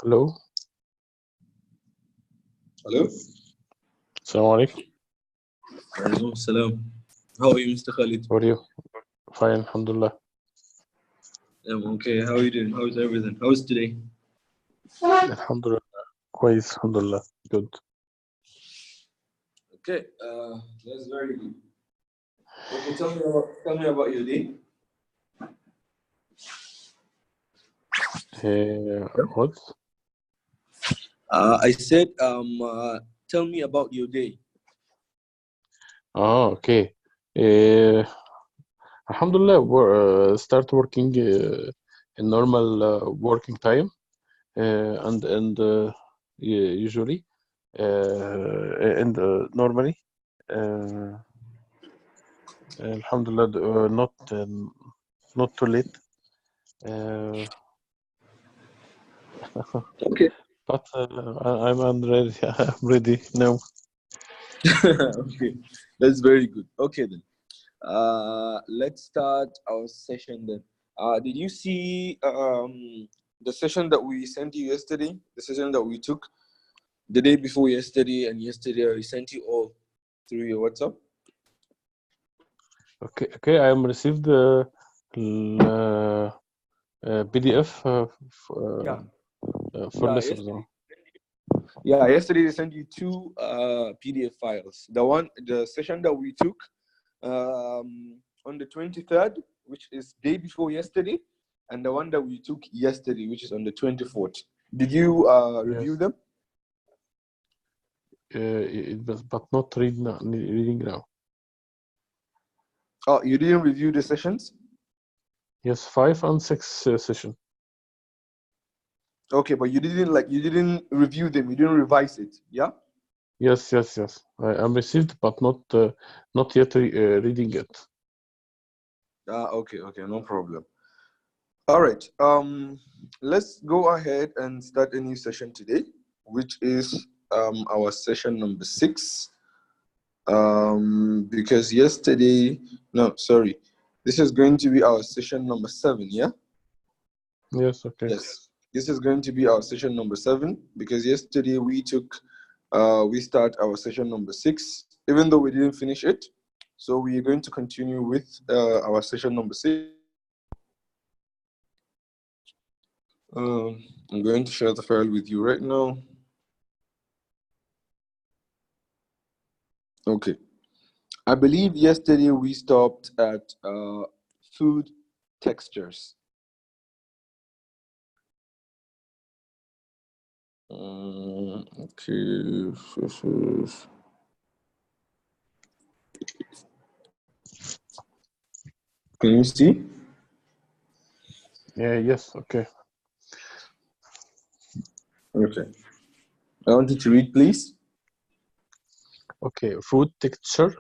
Hello. Hello. Assalamu alaikum. Alaikum salam. How are you, Mr. Khalid? How are you? Fine, alhamdulillah. I'm okay. How are you doing? How's everything? How's today? Alhamdulillah. Kweis, alhamdulillah. Good. Okay. That's very good. Okay, tell me about your day. What? I said tell me about your day. Okay. Alhamdulillah, start working in normal working time, and usually, and normally, alhamdulillah, not too late. Okay. But I'm ready. I'm ready now. Okay. That's very good. Okay then. Let's start our session then. Did you see the session that we sent you yesterday? The session that we took the day before yesterday and yesterday I sent you all through your WhatsApp. Okay. I am received the PDF for lessons. Yesterday they sent you two PDF files. The session that we took on the 23rd, which is day before yesterday, and the one that we took yesterday, which is on the 24th. Did you review them? But not reading now. Oh, you didn't review the sessions? Yes, 5 and 6 session. Okay, but you didn't review them. You didn't revise it, yeah? Yes. I am received, but not yet reading it. Okay, no problem. All right. Let's go ahead and start a new session today, which is our session number 6. Because this is going to be our session number 7, yeah? Yes, okay. Yes, this is going to be our session number 7 because yesterday we start our session number 6, even though we didn't finish it. So we are going to continue with our session number 6. I'm going to share the file with you right now. Okay. I believe yesterday we stopped at food textures. Okay. Can you see? Yes, okay. Okay. I want you to read, please. Okay, food texture.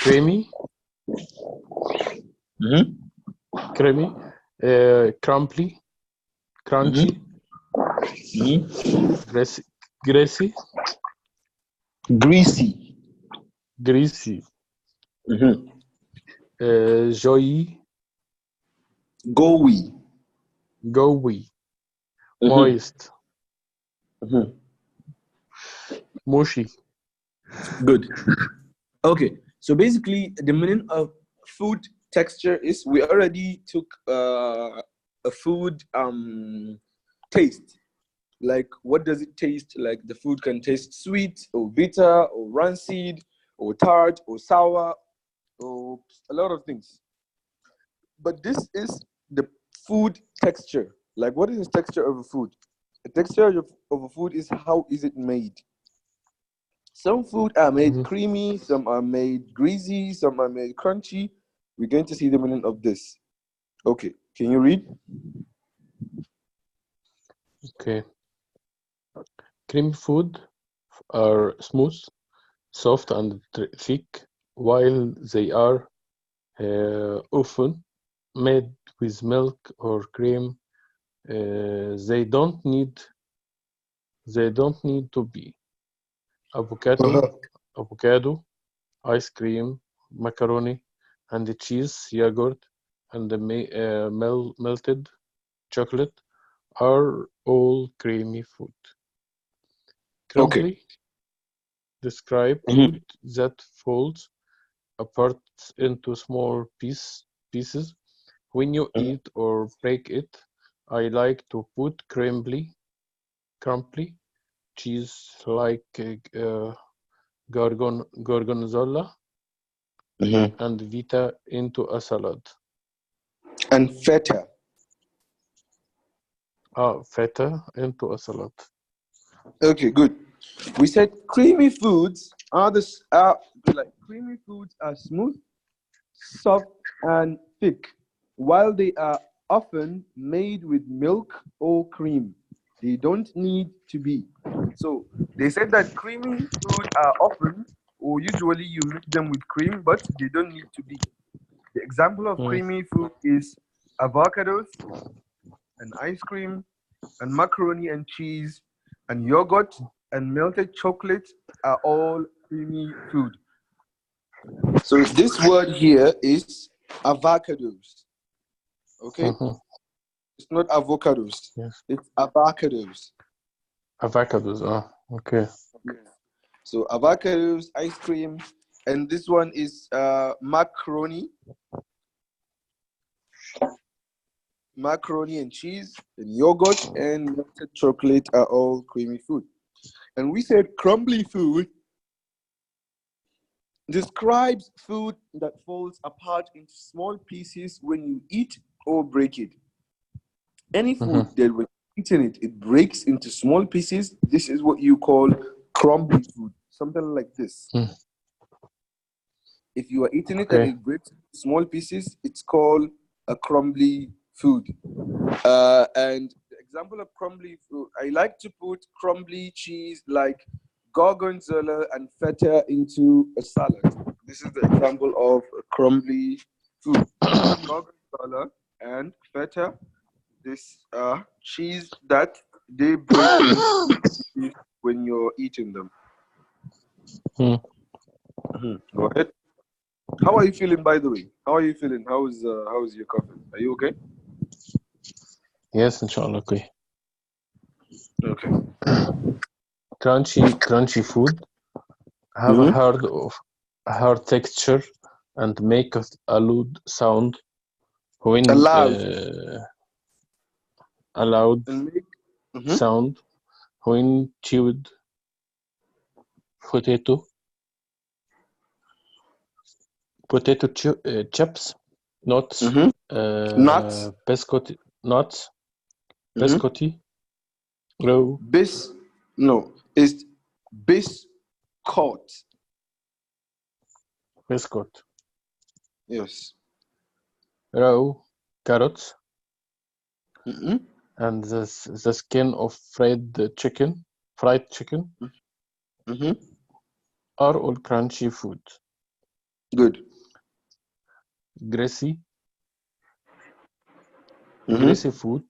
Creamy. Creamy. Crunchy. Greasy. Joy. Gooey. Moist. Mushy. Good. Okay, so basically the meaning of food texture is we already took a food taste. Like, what does it taste like? The food can taste sweet or bitter or rancid or tart or sour or a lot of things. But this is the food texture. Like, what is the texture of a food? The texture of a food is how is it made. Some food are made creamy, some are made greasy, some are made crunchy. We're going to see the meaning of this. Okay, can you read? Okay. Creamy food are smooth, soft, and thick, while they are often made with milk or cream. They don't need to be. Avocado, ice cream, macaroni, and cheese, yogurt, and melted chocolate are all creamy food. Okay. Crumbly describe Mhm. food that falls apart into small pieces when you Mhm. eat or break it. I like to put crumbly cheese like gorgonzola Mhm. and Vita into a salad. And feta. Feta into a salad. Okay, good. We said creamy foods are like creamy foods are smooth, soft, and thick, while they are often made with milk or cream. They don't need to be. So they said that creamy food are often or usually you make them with cream, but they don't need to be. The example of Mm, creamy food is avocados and ice cream and macaroni and cheese and yogurt and melted chocolate are all creamy food. So this word here is avocados. Okay, mhm, it's not avocados. yes. It's avocados. Avocados. Okay. So avocados, ice cream, and this one is macaroni and cheese, and yogurt and melted chocolate are all creamy food. And we said crumbly food describes food that falls apart into small pieces when you eat or break it. Any food Mhm, that when eating it breaks into small pieces. This is what you call crumbly food. Something like this. mm, If you are eating it and okay. it breaks into small pieces, it's called a crumbly food. And the example of crumbly food, I like to put crumbly cheese like gorgonzola and feta into a salad. This is the example of a crumbly food. Gorgonzola and feta, this cheese that they break into pieces when you're eating them. Mm, Go ahead. How are you feeling, by the way? How are you feeling? How's your coffee? Are you okay? yes, inshallah. Okay. Okay. Crunchy food have Mm-hmm. a hard texture and make a loud sound when Allowed a loud and make. Mm-hmm. sound when chewed. Potato chips, nuts, Mm-hmm. Nuts. nuts, Mm-hmm. biscotti, raw, Bis. No, it's biscuit. biscuit, Yes. raw, carrots, Mm-hmm. and the skin of fried chicken Mm-hmm. are all crunchy food. Good. Greasy, Mm-hmm. greasy food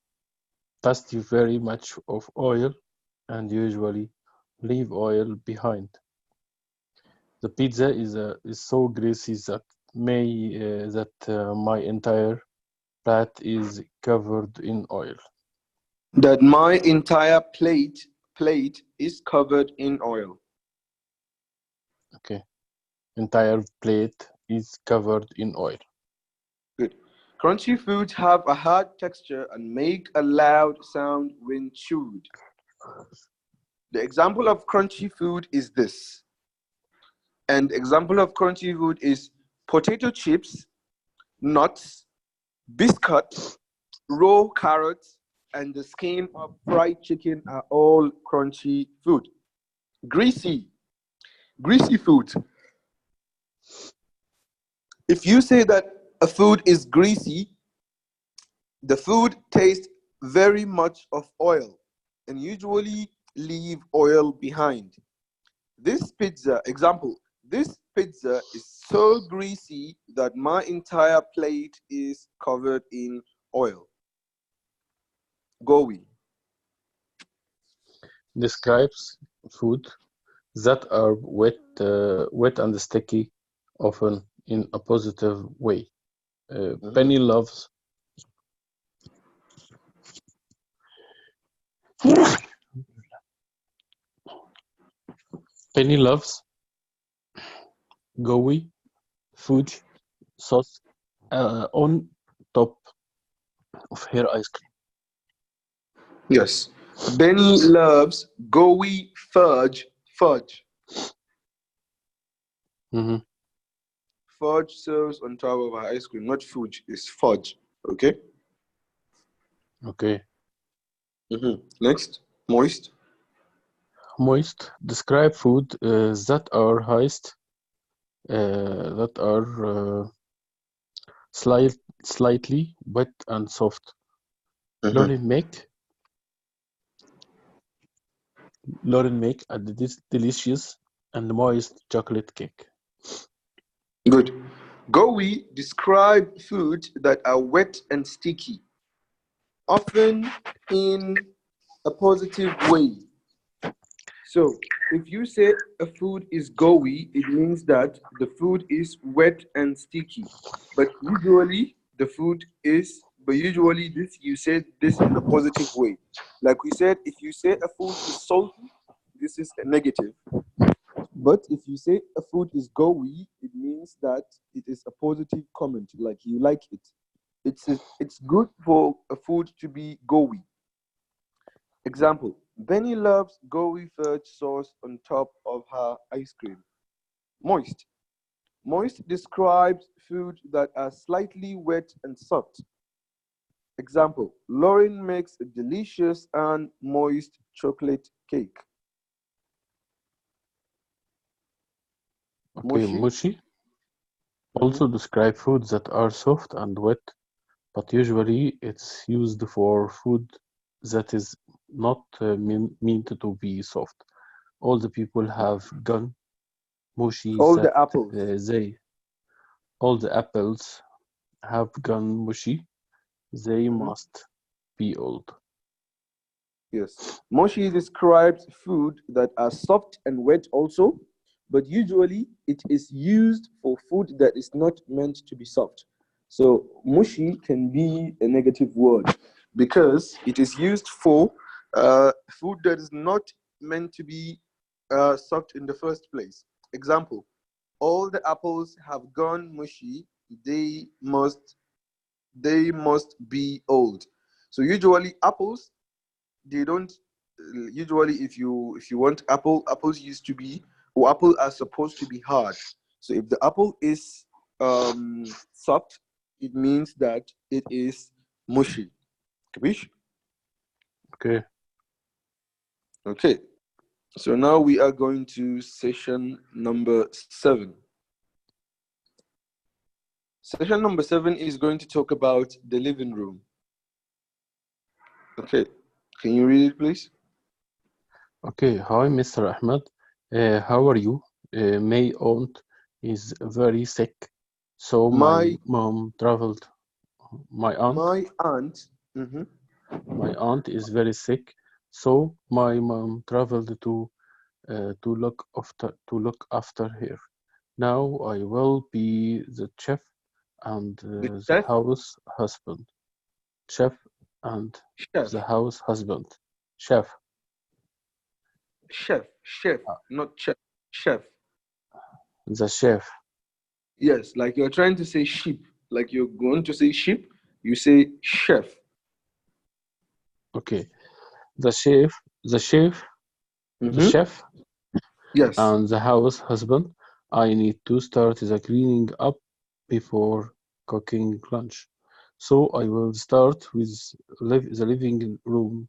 taste very much of oil and usually leave oil behind. The pizza is so greasy that my entire plate is covered in oil. That my entire plate is covered in oil. Okay, entire plate is covered in oil. Good. Crunchy foods have a hard texture and make a loud sound when chewed. The example of crunchy food is this. And example of crunchy food is potato chips, nuts, biscuit, raw carrots, and the skin of fried chicken are all crunchy food. Greasy, greasy food. If you say that a food is greasy, the food tastes very much of oil and usually leave oil behind. This pizza, example, this pizza is so greasy that my entire plate is covered in oil. Goey. Describes food that are wet and sticky, often in a positive way. Mhm. Penny loves Penny loves gooey fudge sauce on top of her ice cream. Yes. Benny loves gooey fudge. Fudge. Mhm. Fudge serves on top of her ice cream. Not fudge, it's fudge. Okay? Okay. Next. Moist. Moist. Describe food that are highest, that are slightly wet and soft. Mhm. Lauren make Lauren make a delicious and moist chocolate cake. Good. Gooey describe food that are wet and sticky, often in a positive way. So, if you say a food is gooey, it means that the food is wet and sticky. But usually this you say this in a positive way. Like we said, if you say a food is salty, this is a negative. But if you say a food is gooey, it means that it is a positive comment, like you like it. It's good for a food to be gooey. Example, Benny loves gooey fudge sauce on top of her ice cream. Moist. Moist describes food that are slightly wet and soft. Example, Lauren makes a delicious and moist chocolate cake. Okay, Moshi. mushy Mhm. also describe foods that are soft and wet, but usually it's used for food that is not meant to be soft. All the people have gone mushy All that the apples. they all the apples have gone mushy. They Mhm. must be old. Yes. Moshi describes food that are soft and wet also, but usually it is used for food that is not meant to be soft. So mushy can be a negative word because it is used for food that is not meant to be soft in the first place. Example, all the apples have gone mushy. They must be old. So usually apples they don't usually if you want apples used to be or apple are supposed to be hard. So if the apple is soft, it means that it is mushy. Capish? Okay, Okay, so now we are going to session number 7. Session number 7 is going to talk about the living room. Okay, can you read it please? okay. Hi, Mr. Ahmed. How are you? My aunt is very sick, so my My aunt, my aunt. Mhm. my aunt is very sick, so my mom traveled to look after her. Now I will be the chef and The the chef. house husband. Chef and Chef. the house husband. Chef, Chef, uh, not chef. Chef. the chef. Yes, like you're trying to say sheep. Like you're going to say sheep, you say chef. Okay, the chef, the chef, the Mm-hmm. chef Yes. and the house husband. I need to start the cleaning up before cooking lunch. So I will start with the living room.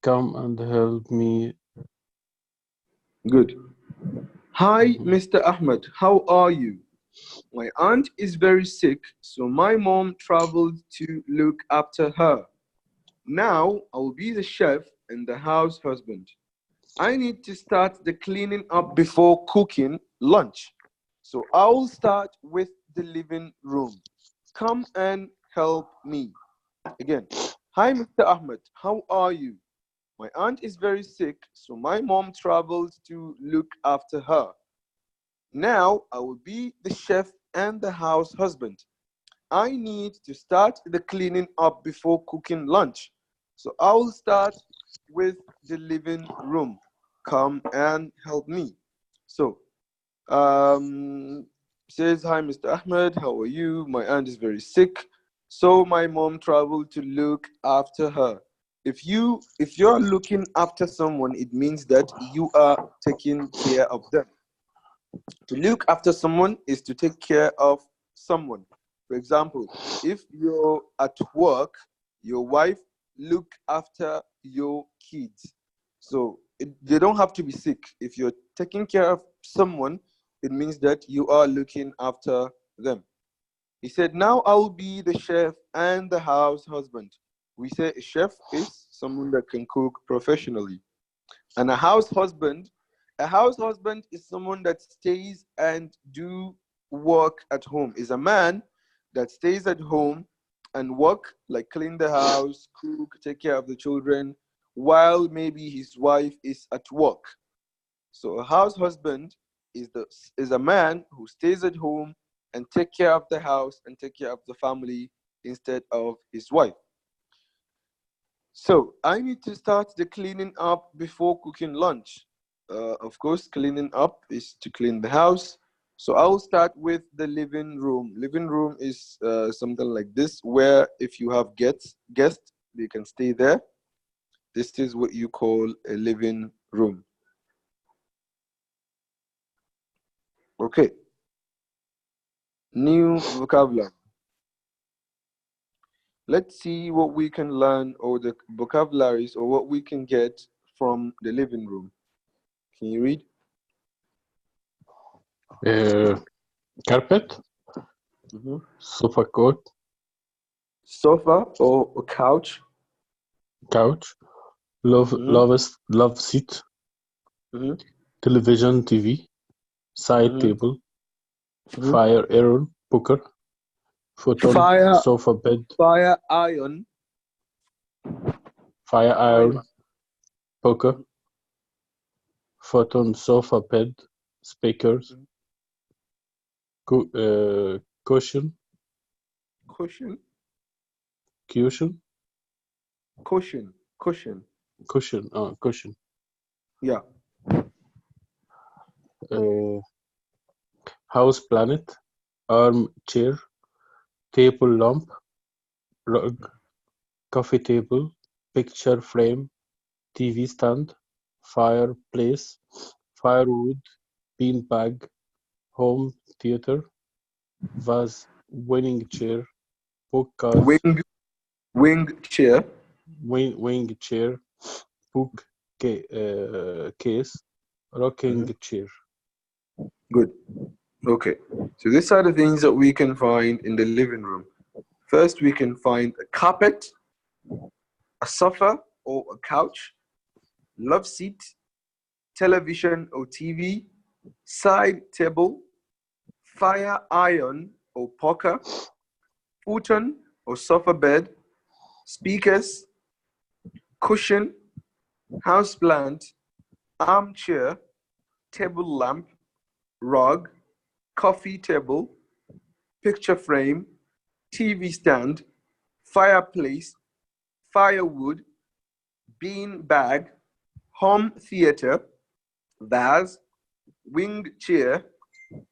Come and help me. Good. Hi, Mhm. Mr. Ahmed. How are you? My aunt is very sick, so my mom traveled to look after her. Now I will be the chef and the house husband. I need to start the cleaning up before cooking lunch. So I will start with the living room. Come and help me. Again, hi, Mr. Ahmed. How are you? My aunt is very sick, so my mom traveled to look after her. Now I will be the chef and the house husband. I need to start the cleaning up before cooking lunch. So I will start with the living room. Come and help me. So, says, hi, Mr. Ahmed, how are you? My aunt is very sick, so my mom traveled to look after her. If you're looking after someone, it means that you are taking care of them. To look after someone is to take care of someone. For example, if you're at work, your wife look after your kids. So they don't have to be sick. If you're taking care of someone, it means that you are looking after them. He said, now I'll be the chef and the house husband. We say a chef is someone that can cook professionally. And a house husband is someone that stays and do work at home. Is a man that stays at home and work, like clean the house, cook, take care of the children, while maybe his wife is at work. So a house husband is a man who stays at home and take care of the house and take care of the family instead of his wife. So I need to start the cleaning up before cooking lunch. Of course, cleaning up is to clean the house. So I'll start with the living room. Living room is something like this, where if you have guests, they can stay there. This is what you call a living room. Okay. New vocabulary. Let's see what we can learn, or the vocabularies, or what we can get from the living room. Can you read? Carpet, sofa coat, Sofa or a couch. couch, love seat, Mhm. television, TV, side Mhm. table, Mhm. fire iron, poker, futon, Fire, sofa bed, fire iron, fire iron, iron. poker, futon, sofa bed, speakers, Mhm. cushion, Cushion, cushion, cushion, cushion. cushion, Yeah. uh, house planet, armchair, table lamp, rug, coffee table, picture frame, TV stand, fireplace, firewood, beanbag, home theater, vase, winning chair, bookcase, Wing, wing chair. wing chair, book case, rocking Mhm. chair. Good. Okay. So these are the things that we can find in the living room. First, we can find a carpet, a sofa or a couch, love seat, television or TV, side table, fire iron or poker, futon or sofa bed, speakers, cushion, houseplant, armchair, table lamp, rug, coffee table, picture frame, TV stand, fireplace, firewood, bean bag, home theater, vase, wing chair,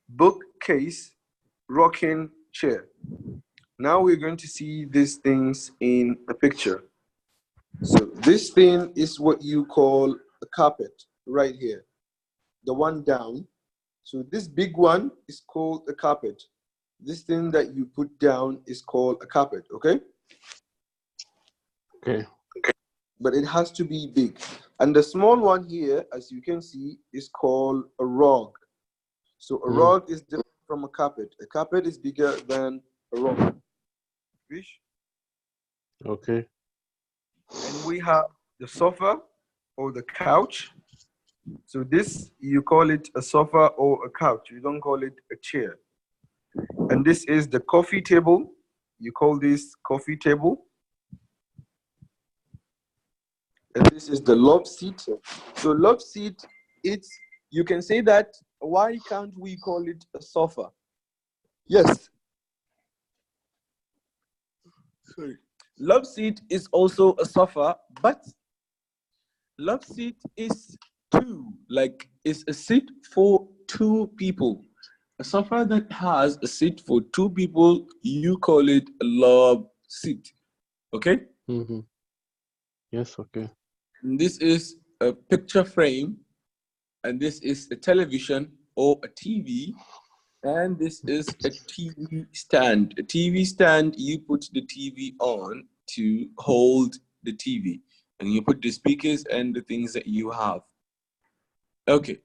bookcase, rocking chair. Now we're going to see these things in a picture. So this thing is what you call a carpet right here, the one down. So this big one is called a carpet. This thing that you put down is called a carpet, okay? Okay. But it has to be big. And the small one here, as you can see, is called a rug. So a rug is different from a carpet. A carpet is bigger than a rug. Fish? Okay. And we have the sofa or the couch. So this, you call it a sofa or a couch. You don't call it a chair. And this is the coffee table. You call this coffee table. And this is the love seat. So love seat, it's, you can say that, why can't we call it a sofa? Yes. Sorry. Love seat is also a sofa, but love seat is two, like it's a seat for two people. A sofa that has a seat for two people, you call it a love seat. Okay? Mm-hmm. Yes, okay. And this is a picture frame, and this is a television or a TV, and this is a TV stand. A TV stand, you put the TV on to hold the TV, and you put the speakers and the things that you have. Okay.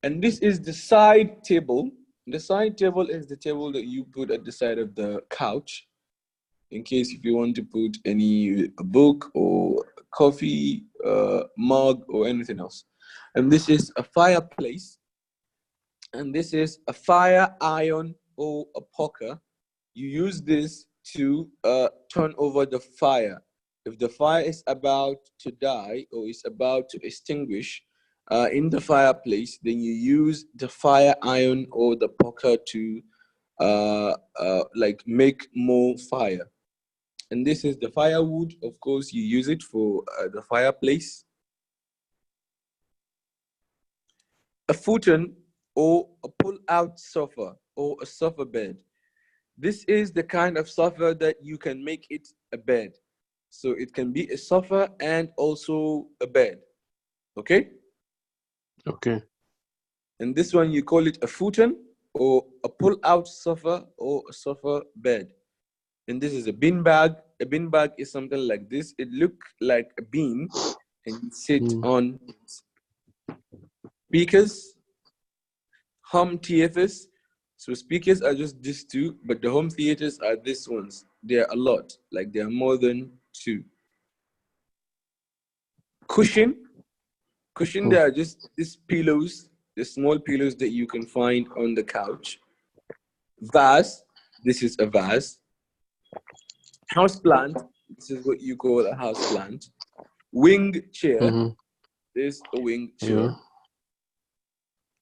And this is the side table. The side table is the table that you put at the side of the couch in case if you want to put any book or coffee mug or anything else. And this is a fireplace. And this is a fire iron or a poker. You use this to turn over the fire. If the fire is about to die or is about to extinguish in the fireplace, then you use the fire iron or the poker to like make more fire. And this is the firewood. Of course, you use it for the fireplace. A futon or a pull-out sofa or a sofa bed. This is the kind of sofa that you can make it a bed. So it can be a sofa and also a bed. Okay? Okay. And this one you call it a futon or a pull-out sofa or a sofa bed. And this is a bean bag. A bean bag is something like this. It looks like a bean and you sit on speakers, home theaters. So speakers are just these two, but the home theaters are these ones. There are a lot, like there are more than two. Cushion, there are just these pillows, the small pillows that you can find on the couch. Vase, this is a vase. House plant, this is what you call a house plant. Wing chair, Mm-hmm. this is a wing Yeah. chair.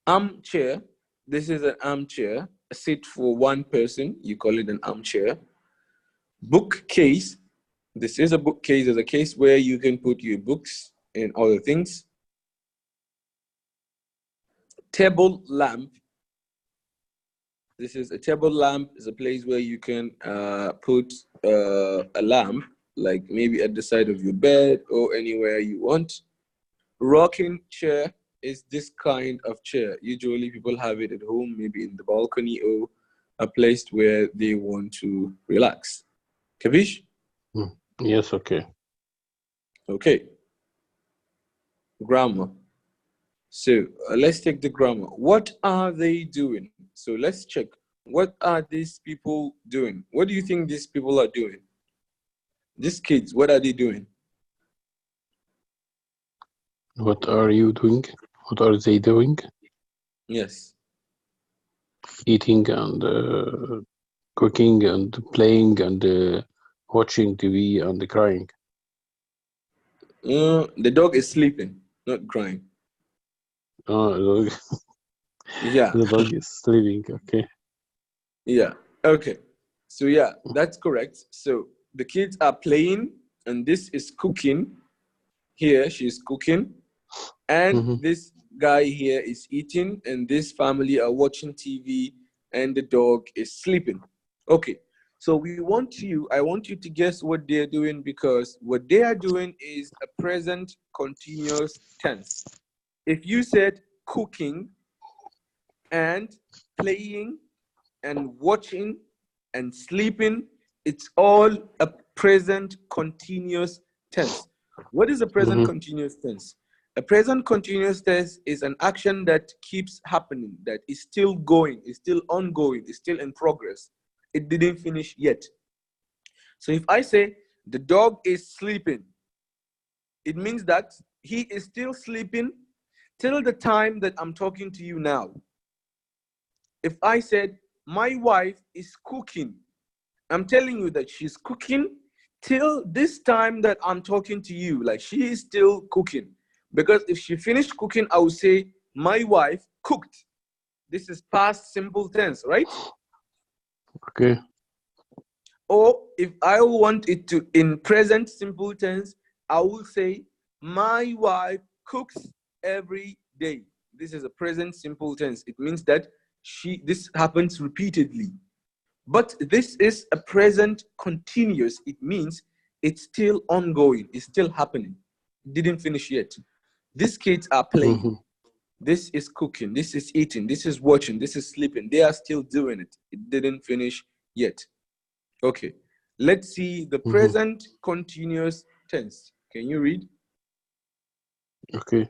Armchair, this is an armchair, a seat for one person, you call it an armchair. Bookcase, this is a bookcase, is a case where you can put your books and other things. Table lamp, this is a table lamp, is a place where you can put a lamp, like maybe at the side of your bed or anywhere you want. Rocking chair is this kind of chair. Usually people have it at home, maybe in the balcony or a place where they want to relax. Kavish? Yes, okay. Okay. Grammar. So let's take the grammar. What are they doing? So let's check. What are these people doing? What do you think these people are doing? These kids, what are they doing? What are you doing? What are they doing? Yes. Eating and cooking and playing and watching TV and crying. The dog is sleeping, not crying. Oh, Yeah. the dog is sleeping. Okay. Yeah. Okay. So yeah, that's correct. So the kids are playing, and this is cooking. Here she's cooking, and this guy here is eating, and this family are watching TV, and the dog is sleeping. Okay. So I want you to guess what they're doing, because what they are doing is a present continuous tense. If you said cooking and playing and watching and sleeping, it's all a present continuous tense. What is a present continuous tense? A present continuous tense is an action that keeps happening, that is still going, is still ongoing, is still in progress. It didn't finish yet. So if I say the dog is sleeping, it means that he is still sleeping till the time that I'm talking to you now. If I said my wife is cooking, I'm telling you that she's cooking till this time that I'm talking to you. Like, she is still cooking. Because if she finished cooking, I would say my wife cooked. This is past simple tense, right? Okay. Or if I want it to in present simple tense, I will say my wife cooks every day. This is a present simple tense. It means that this happens repeatedly. But this is a present continuous. It means it's still ongoing. It's still happening. It didn't finish yet. These kids are playing. Mhm. This is cooking. This is eating. This is watching. This is sleeping. They are still doing it. It didn't finish yet. Okay. Let's see the Mhm. present continuous tense. Can you read? Okay.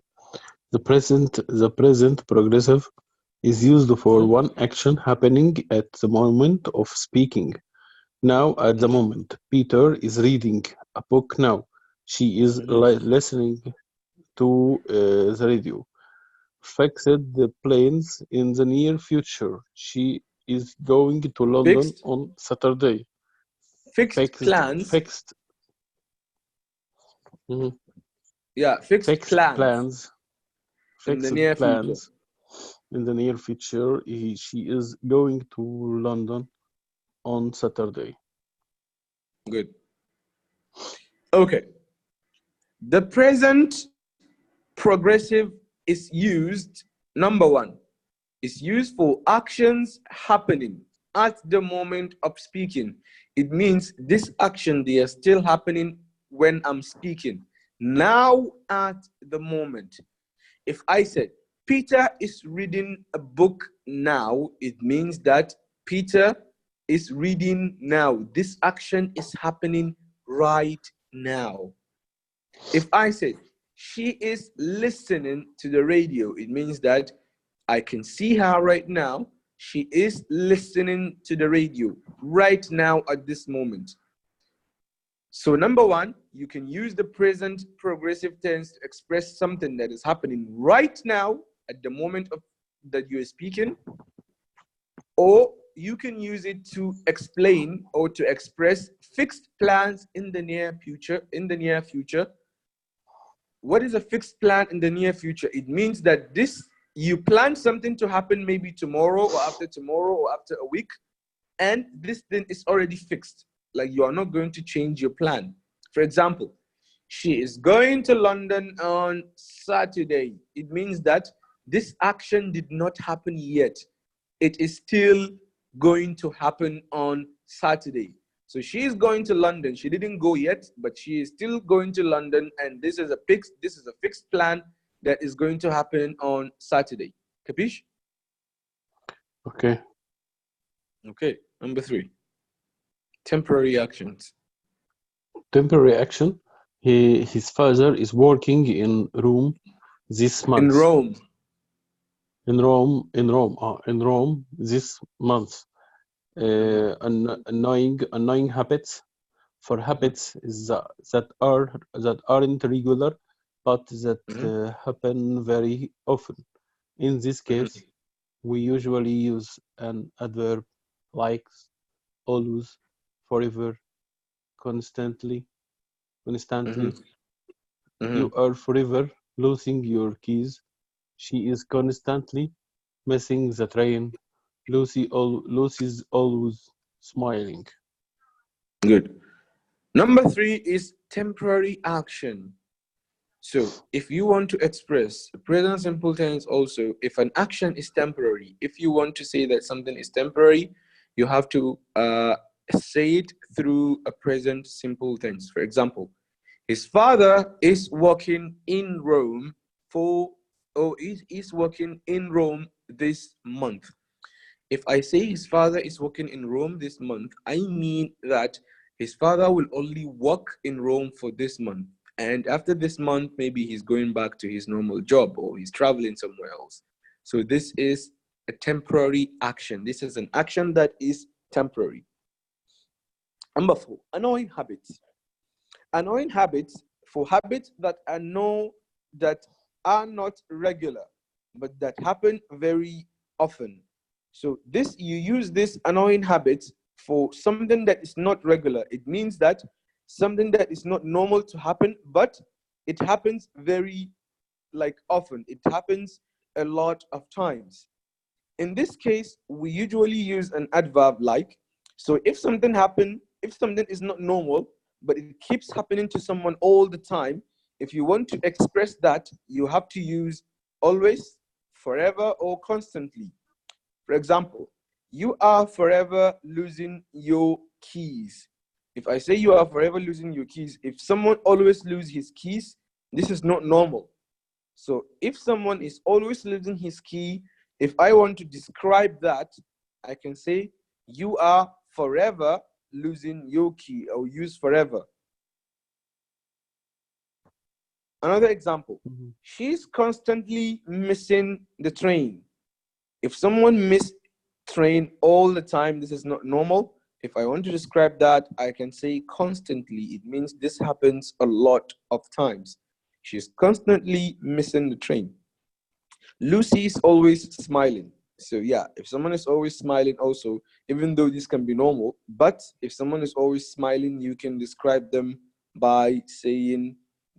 The present progressive is used for one action happening at the moment of speaking. Now, at the moment, Peter is reading a book now. She is listening to the radio. Fixed the plans in the near future. She is going to London Fixed. on Saturday. Fixed Fixed, plans. fixed, mhm. Yeah, fixed Fixed plans plans, in the fixed near future. plans in the near future. She is going to London on Saturday. Good. Okay. The present progressive is used, number one, is used for actions happening at the moment of speaking. It means this action, they are still happening when I'm speaking. Now at the moment. If I said, Peter is reading a book now, it means that Peter is reading now. This action is happening right now. If I said, she is listening to the radio, it means that I can see her right now. She is listening to the radio right now at this moment. So, number one, you can use the present progressive tense to express something that is happening right now at the moment of that you're speaking, or you can use it to explain or to express fixed plans in the near future. In the near future, what is a fixed plan in the near future? It means that you plan something to happen maybe tomorrow or after tomorrow or after a week, and this thing is already fixed. Like you are not going to change your plan. For example, she is going to London on Saturday. It means that this action did not happen yet. It is still going to happen on Saturday. So she is going to London. She didn't go yet, but she is still going to London, and this is a fixed plan that is going to happen on Saturday. Capish? Okay. Okay. Number three, temporary actions. Temporary action. His father is working in Rome this In month. Rome. In Rome this month. Annoying habits. For habits that aren't regular, but that Mhm, happen very often. In this case, mhm, we usually use an adverb like always, forever, constantly, mhm, constantly. You mhm. are forever losing your keys. She is constantly missing the train. Lucy's always smiling. Good. Number three is temporary action. So if you want to express present simple tense also, if an action is temporary, if you want to say that something is temporary, you have to say it through a present simple tense. For example, his father is working in Rome for, or is working in Rome this month. If I say his father is working in Rome this month, I mean that his father will only work in Rome for this month. And after this month, maybe he's going back to his normal job or he's traveling somewhere else. So this is a temporary action. This is an action that is temporary. Number four, annoying habits. Annoying habits, for habits that that are not regular, but that happen very often. So this you use this annoying habit for something that is not regular. It means that something that is not normal to happen, but it happens very like often. It happens a lot of times. In this case, we usually use an adverb like. So if something happen, if something is not normal, but it keeps happening to someone all the time, if you want to express that, you have to use always, forever, or constantly. For example, you are forever losing your keys. If I say you are forever losing your keys, if someone always loses his keys, this is not normal. So if someone is always losing his key, if I want to describe that, I can say you are forever losing your key, or use forever. Another example, Mhm. she's constantly missing the train. If someone miss train all the time, this is not normal. If I want to describe that, I can say constantly. It means this happens a lot of times. She's constantly missing the train. Lucy is always smiling. So yeah, if someone is always smiling also, even though this can be normal, but if someone is always smiling, you can describe them by saying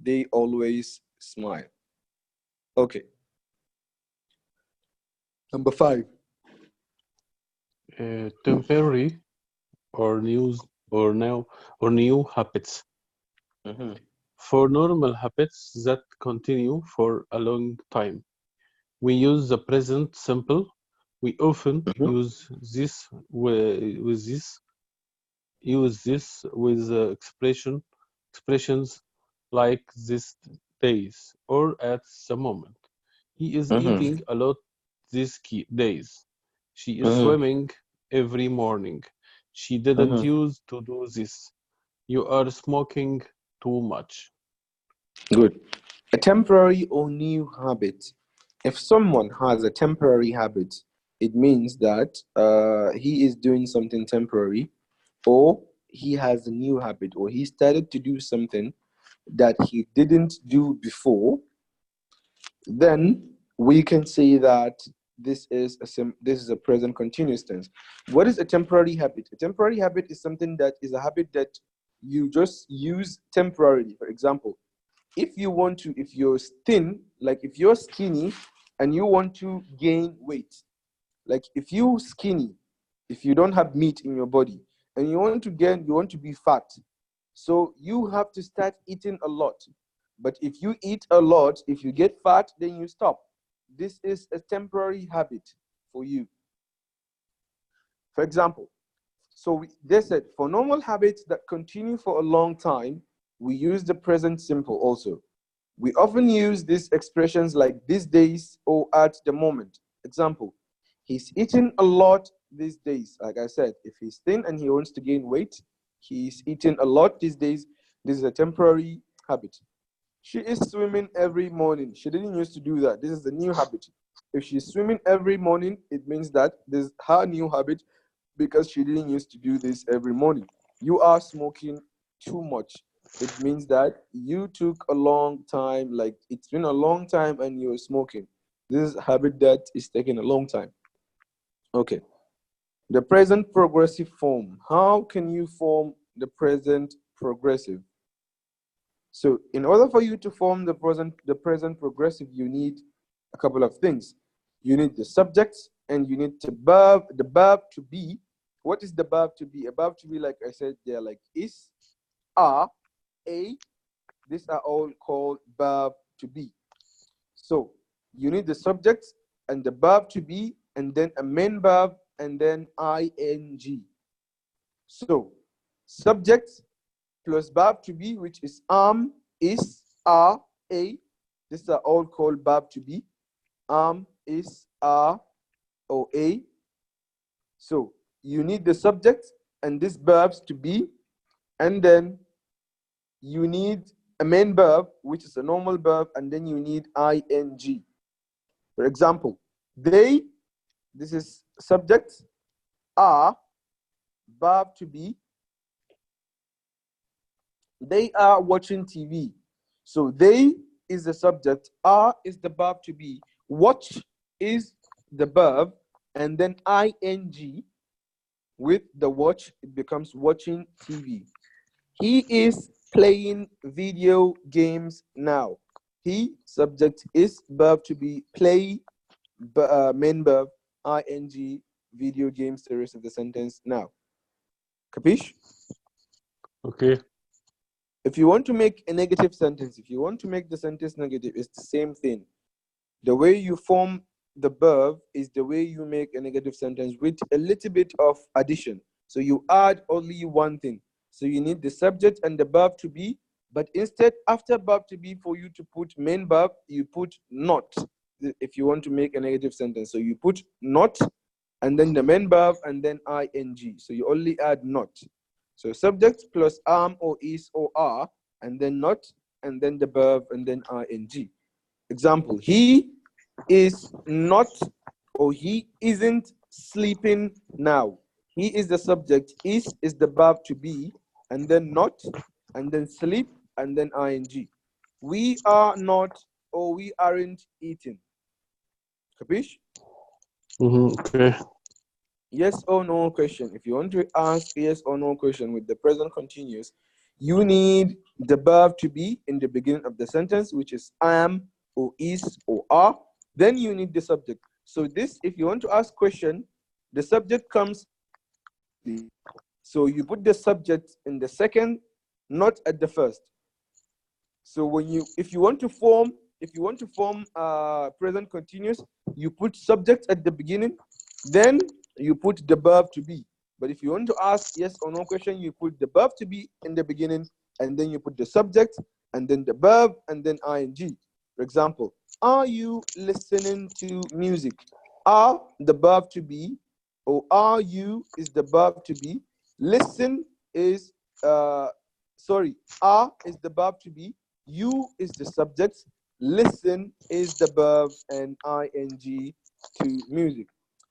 they always smile. Okay. Number 5. Temporary or news or now or new habits. Mm-hmm. For normal habits that continue for a long time, we use the present simple. We often use this with expressions like these days or at the moment. He is Mm-hmm. eating a lot these days. She is Mm-hmm. swimming every morning. She didn't Mm-hmm. use to do this. You are smoking too much. Good. A temporary or new habit. If someone has a temporary habit, it means that he is doing something temporary, or he has a new habit, or he started to do something that he didn't do before. Then we can say that this is a present continuous tense. What is a temporary habit? A temporary habit is something that is a habit that you just use temporarily. For example, if you're thin, like if you're skinny and you want to gain weight, like if you skinny, if you don't have meat in your body and you want to be fat, so you have to start eating a lot. But if you eat a lot, if you get fat, then you stop. This is a temporary habit for you. For example, they said for normal habits that continue for a long time, we use the present simple also. We often use these expressions like these days or at the moment. Example, he's eating a lot these days. Like I said, if he's thin and he wants to gain weight, he's eating a lot these days. This is a temporary habit. She is swimming every morning. She didn't used to do that. This is a new habit. If she's swimming every morning, it means that this is her new habit because she didn't used to do this every morning. You are smoking too much. It means that you took a long time, like it's been a long time and you're smoking. This is a habit that is taking a long time. Okay. The present progressive form. How can you form the present progressive? So in order for you to form the present progressive, you need a couple of things. You need the subject and you need the verb to be. What is the verb to be? A verb to be, like I said, they're like is, are, a. These are all called verb to be. So you need the subject and the verb to be, and then a main verb, and then ing. So subject plus verb to be, which is is, are, a. These are all called verb to be. Is, are, or a. So you need the subject and these verbs to be, and then you need a main verb, which is a normal verb, and then you need ing. For example, they, this is subject, are, verb to be, they are watching TV. So they is the subject, are is the verb to be, watch is the verb, and then ing with the watch, it becomes watching TV. He is playing video games now. He, subject, is verb to be, play, main verb, ing, video games, the rest of the sentence now. Capish? Okay. If you want to make a negative sentence, if you want to make the sentence negative, it's the same thing. The way you form the verb is the way you make a negative sentence with a little bit of addition. So you add only one thing. So you need the subject and the verb to be, but instead, after verb to be, for you to put main verb, you put not. If you want to make a negative sentence, so you put not, and then the main verb, and then ing. So you only add not. So subject plus am or is or are, and then not, and then the verb, and then ing. Example, he is not, or he isn't sleeping now. He is the subject, is the verb to be, and then not, and then sleep, and then ing. We are not, or we aren't eating. Capish? Okay. Yes or no question. If you want to ask yes or no question with the present continuous, you need the verb to be in the beginning of the sentence, which is am or is or are. Then you need the subject. So this, if you want to ask question, the subject comes. So you put the subject in the second, not at the first. So when you, if you want to form present continuous, you put subject at the beginning, then you put the verb to be. But if you want to ask yes or no question, you put the verb to be in the beginning, and then you put the subject, and then the verb, and then ing. For example, are you listening to music? Are the verb to be, or are you is the verb to be. Listen is are is the verb to be. You is the subject. Listen is the verb, and ing to music.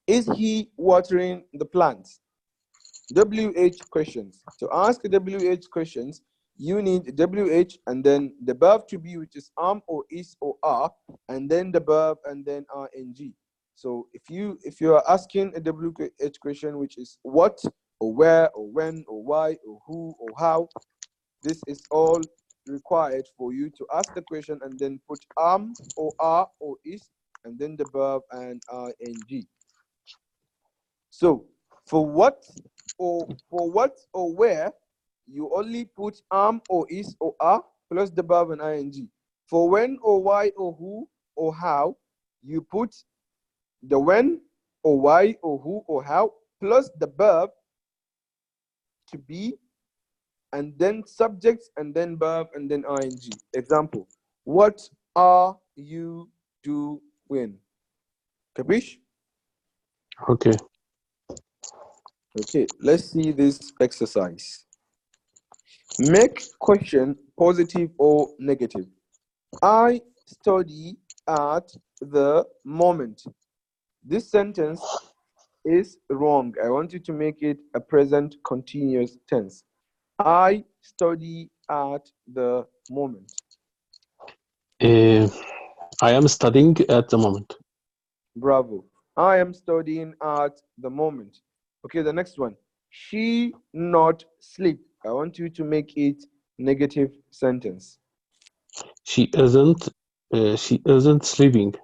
Is he watering the plants? WH questions. To ask WH questions, you need WH and then the verb to be, which is am or is or are, and then the verb and then ing. So if you are asking a WH question, which is what or where or when or why or who or how, this is all required for you to ask the question and then put am or are or is and then the verb and ing. So for what or where, you only put am or is or are plus the verb and ing. For when or why or who or how, you put the when or why or who or how plus the verb to be, and then subjects, and then verb, and then ing. Example, what are you doing? Capish? Okay. Okay, let's see this exercise. Make question positive or negative. I study at the moment. This sentence is wrong. I want you to make it a present continuous tense. I study at the moment. Uh, I am studying at the moment. Bravo. I am studying at the moment. Okay, the next one. She not sleep. I want you to make it negative sentence. She isn't. She isn't sleeping.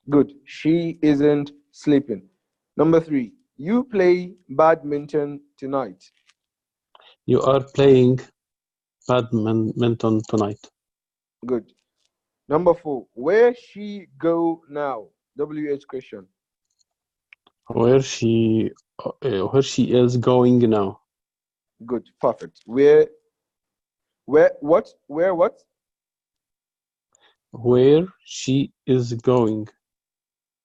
Good. She isn't sleeping. Number 3. You play badminton tonight. You are playing badminton tonight. Good. Number 4. Where she go now? WH question. Where she is going now. Good. Perfect. What? Where she is going.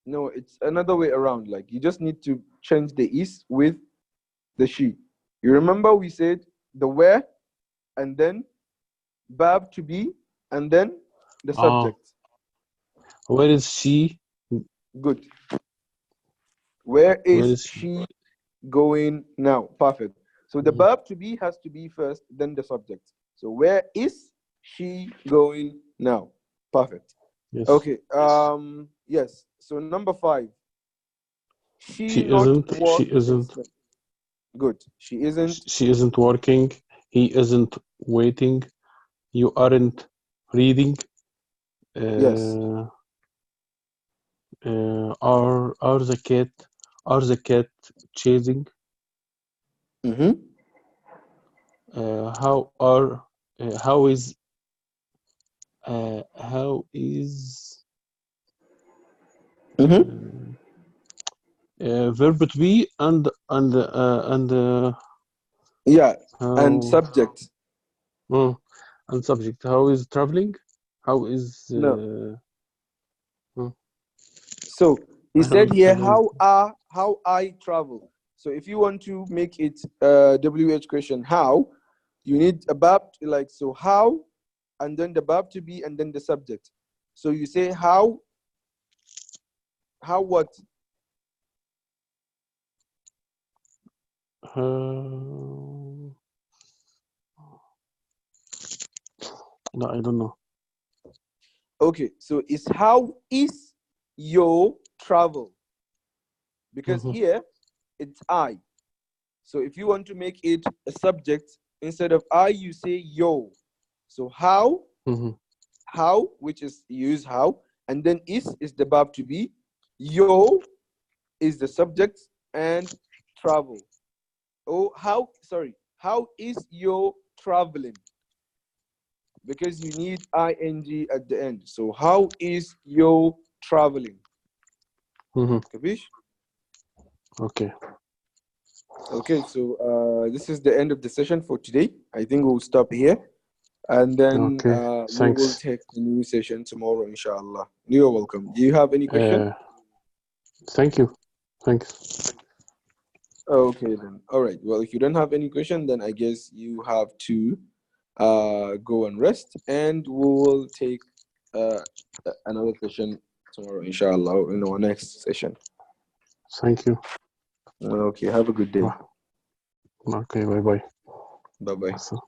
No, it's another way around. Like you just need to change the is with the she. You remember we said the where and then verb to be and then the Ah, subject. where is she? Good. Where Where is is she? she going now? Perfect. So the Mhm. verb to be has to be first, then the subject. So where is she going now? Perfect. Yes. Okay. Yes. So number 5. She She not isn't. She work. isn't. Good. She isn't. She isn't working. He isn't waiting. You aren't reading. Yes. Uh, are the cat chasing? Mm-hmm. how is Mm-hmm. verb to be and Yeah, and how subject. uh, and subject. How is traveling? How is No. uh, So he I said don't here, I don't how I travel. So if you want to make it WH question, how, you need a verb like, so how, and then the verb to be, and then the subject. So you say how what? no, I don't know. Okay, so it's how is your travel? Because Mhm, here it's I. So if you want to make it a subject, instead of I, you say yo. So mhm, which is you use how, and then is the verb to be, yo is the subject, and travel. Oh, how is your traveling? Because you need ing at the end. So how is your traveling? mhm. Capish? Okay, Okay, so this is the end of the session for today. I think we'll stop here, and then okay. we will Thanks. take a new session tomorrow, inshallah. You're welcome. Do you have any question? Uh, Thank you. Thanks. Okay, then. All right. Well, if you don't have any question, then I guess you have to go and rest, and we will take uh, another session tomorrow, inshallah, in our next session. Thank you. Okay, have a good day. Okay, bye bye. Bye bye. So.